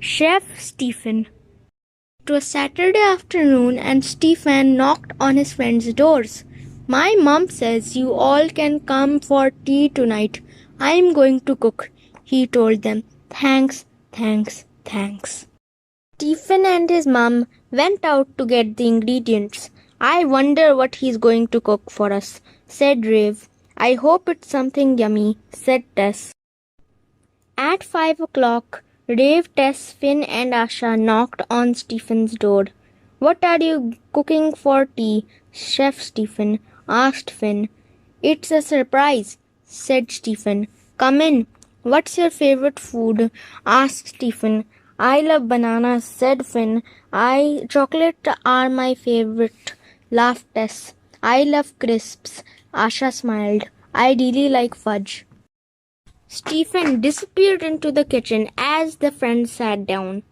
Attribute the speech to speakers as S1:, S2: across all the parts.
S1: Chef Stefan. It was Saturday afternoon and Stefan knocked on his friends' doors. My mom says you all can come for tea tonight. I'm going to cook, he told them. Thanks, thanks, thanks. Stephen and his mum went out to get the ingredients. I wonder what he's going to cook for us, said Rave. I hope it's something yummy, said Tess. At 5 o'clock, Rave, Tess, Finn and Asha knocked on Stephen's door. What are you cooking for tea, Chef Stephen? Asked Finn. It's a surprise, said Stephen. Come in. What's your favorite food? Asked Stephen. I love bananas, said Finn. Chocolate are my favorite, laughed Tess. I love crisps. Asha smiled. I really like fudge. Stephen disappeared into the kitchen as the friends sat down.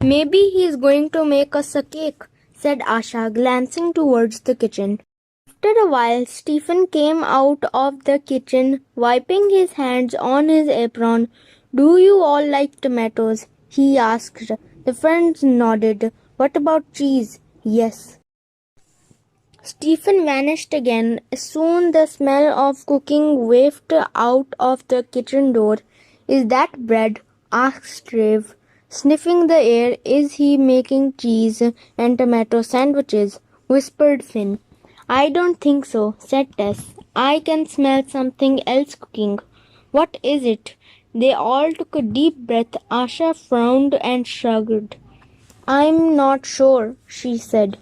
S1: Maybe he's going to make us a cake, said Asha, glancing towards the kitchen. After a while, Stephen came out of the kitchen, wiping his hands on his apron. Do you all like tomatoes? He asked. The friends nodded. What about cheese? Yes. Stephen vanished again. Soon the smell of cooking wafted out of the kitchen door. Is that bread? Asked Rave, sniffing the air. Is he making cheese and tomato sandwiches? Whispered Finn. I don't think so, said Tess. I can smell something else cooking. What is it? They all took a deep breath. Asha frowned and shrugged. I'm not sure, she said.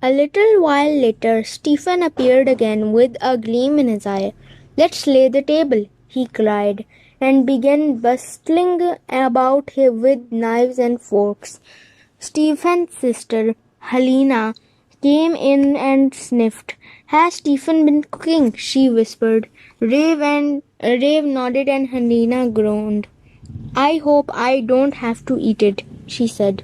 S1: A little while later, Stephen appeared again with a gleam in his eye. Let's lay the table, he cried, and began bustling about with knives and forks. Stephen's sister, Helena, came in and sniffed. Has Stephen been cooking? She whispered. Rave nodded and Helena groaned. I hope I don't have to eat it, she said.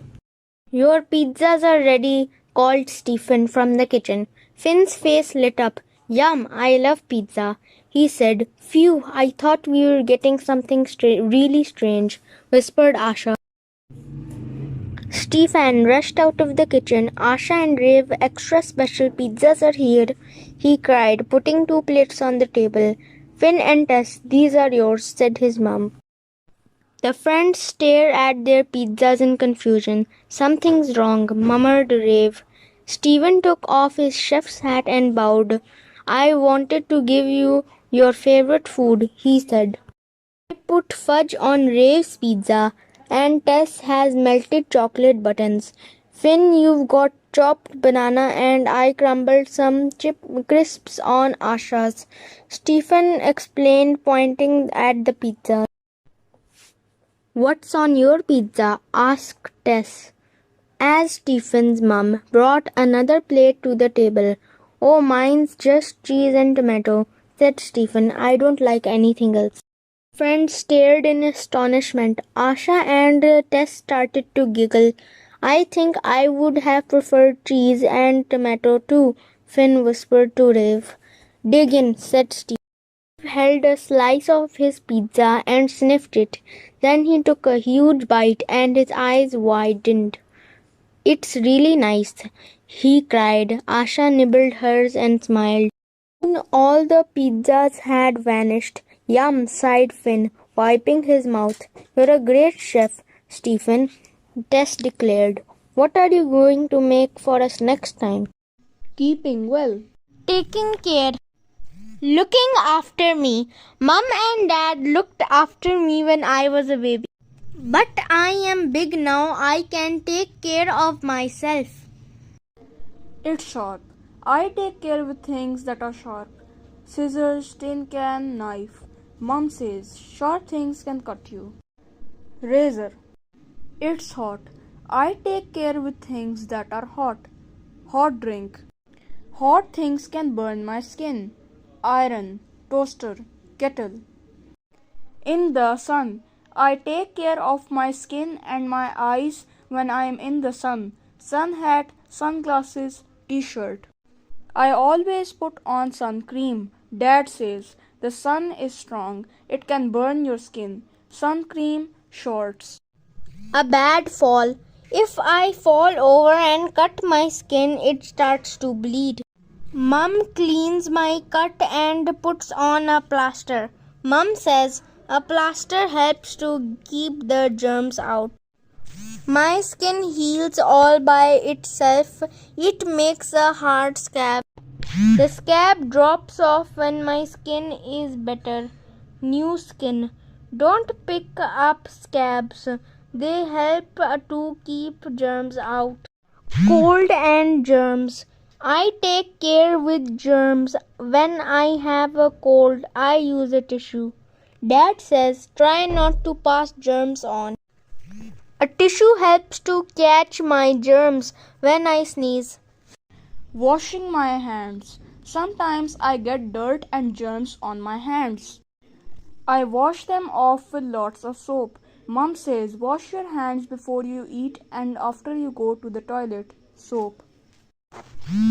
S1: Your pizzas are ready, called Stephen from the kitchen. Finn's face lit up. Yum, I love pizza, he said. Phew, I thought we were getting something really strange, whispered Asha. Stefan rushed out of the kitchen. Asha and Rave, extra special pizzas are here, he cried, putting 2 plates on the table. Finn and Tess, these are yours, said his mum. The friends stared at their pizzas in confusion. Something's wrong, murmured Rave. Stephen took off his chef's hat and bowed. I wanted to give you your favorite food, he said. I put fudge on Rave's pizza, and Tess has melted chocolate buttons. Finn, you've got chopped banana, and I crumbled some crisps on Asha's. Stephen explained, pointing at the pizza. What's on your pizza? Asked Tess, as Stephen's mum brought another plate to the table. Oh, mine's just cheese and tomato, said Stephen. I don't like anything else. Friends stared in astonishment. Asha and Tess started to giggle. I think I would have preferred cheese and tomato too, Finn whispered to Rave. Dig in, said Stephen. Held a slice of his pizza and sniffed it. Then he took a huge bite and his eyes widened. It's really nice, he cried. Asha nibbled hers and smiled. Soon all the pizzas had vanished. Yum, sighed Finn, wiping his mouth. You're a great chef, Stephen, Tess declared. What are you going to make for us next time?
S2: Keeping well.
S1: Taking care. Looking after me. Mum and Dad looked after me when I was a baby. But I am big now. I can take care of myself.
S2: It's sharp. I take care with things that are sharp. Scissors, tin can, knife. Mom says sharp things can cut you. Razor. It's hot. I take care with things that are hot. Hot drink. Hot things can burn my skin. Iron, toaster, kettle. In the sun. I take care of my skin and my eyes when I am in the sun. Sun hat, sunglasses, t-shirt. I always put on sun cream. Dad says the sun is strong. It can burn your skin. Sun cream, shorts.
S1: A bad fall. If I fall over and cut my skin, it starts to bleed. Mum cleans my cut and puts on a plaster. Mum says a plaster helps to keep the germs out. My skin heals all by itself. It makes a hard scab. The scab drops off when my skin is better. New skin. Don't pick up scabs. They help to keep germs out. Cold and germs. I take care with germs. When I have a cold, I use a tissue. Dad says try not to pass germs on. A tissue helps to catch my germs when I sneeze.
S2: Washing my hands. Sometimes I get dirt and germs on my hands. I wash them off with lots of soap. Mom says wash your hands before you eat and after you go to the toilet. Soap.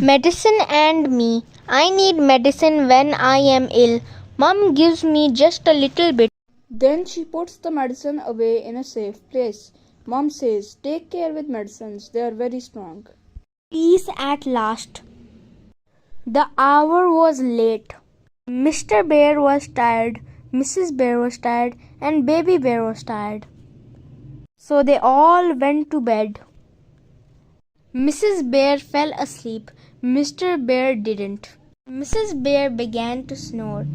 S1: Medicine and me. I need medicine when I am ill. Mum gives me just a little bit.
S2: Then she puts the medicine away in a safe place. Mom says take care with medicines, they are very strong.
S1: Peace at last. The hour was late. Mr. Bear was tired, Mrs. Bear was tired, and Baby Bear was tired. So they all went to bed. Mrs. Bear fell asleep. Mr. Bear didn't. Mrs. Bear began to snore.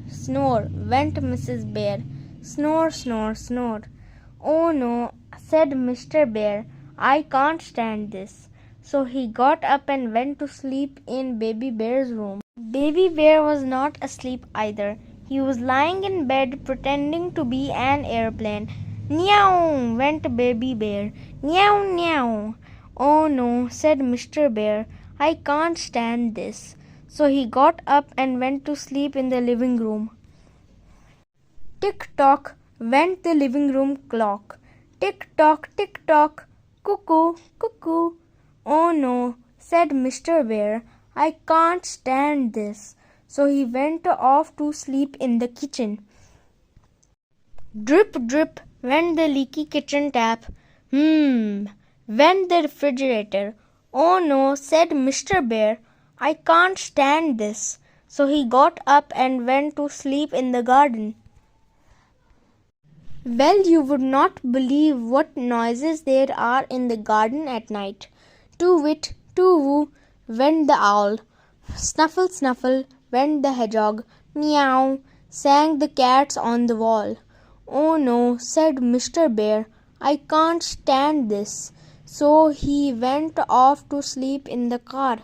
S1: Snore, went Mrs. Bear. Snore, snore, snore. Oh no, said Mr. Bear. I can't stand this. So he got up and went to sleep in Baby Bear's room. Baby Bear was not asleep either. He was lying in bed pretending to be an airplane. Meow, went Baby Bear. Meow, meow. Oh no, said Mr. Bear. I can't stand this. So he got up and went to sleep in the living room. Tick-tock went the living room clock. Tick-tock, tick-tock, cuckoo, cuckoo. Oh no, said Mr. Bear. I can't stand this. So he went off to sleep in the kitchen. Drip, drip went the leaky kitchen tap. Went the refrigerator. Oh no, said Mr. Bear. I can't stand this. So he got up and went to sleep in the garden. Well, you would not believe what noises there are in the garden at night. Too-wit, too-woo, went the owl. Snuffle, snuffle, went the hedgehog. Meow, sang the cats on the wall. Oh no, said Mr. Bear, I can't stand this. So he went off to sleep in the car.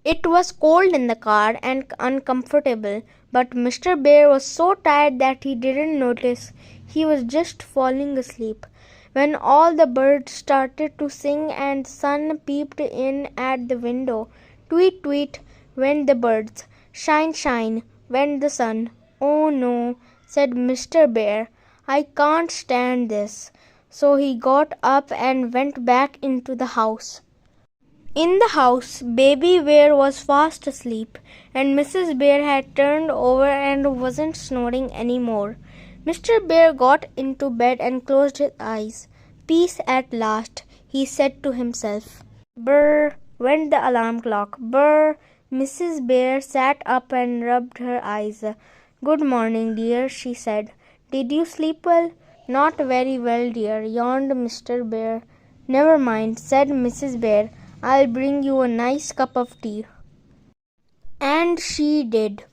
S1: It was cold in the car and uncomfortable, but Mr. Bear was so tired that he didn't notice. He was just falling asleep when all the birds started to sing and the sun peeped in at the window. Tweet, tweet went the birds. Shine, shine went the sun. Oh no, said Mr. Bear, I can't stand this. So he got up and went back into the house. In the house, Baby Bear was fast asleep, and Mrs. Bear had turned over and wasn't snoring any more. Mr. Bear got into bed and closed his eyes. Peace at last, he said to himself. Brr, went the alarm clock. Brr. Mrs. Bear sat up and rubbed her eyes. Good morning, dear, she said. Did you sleep well? Not very well, dear, yawned Mr. Bear. Never mind, said Mrs. Bear. I'll bring you a nice cup of tea. And she did.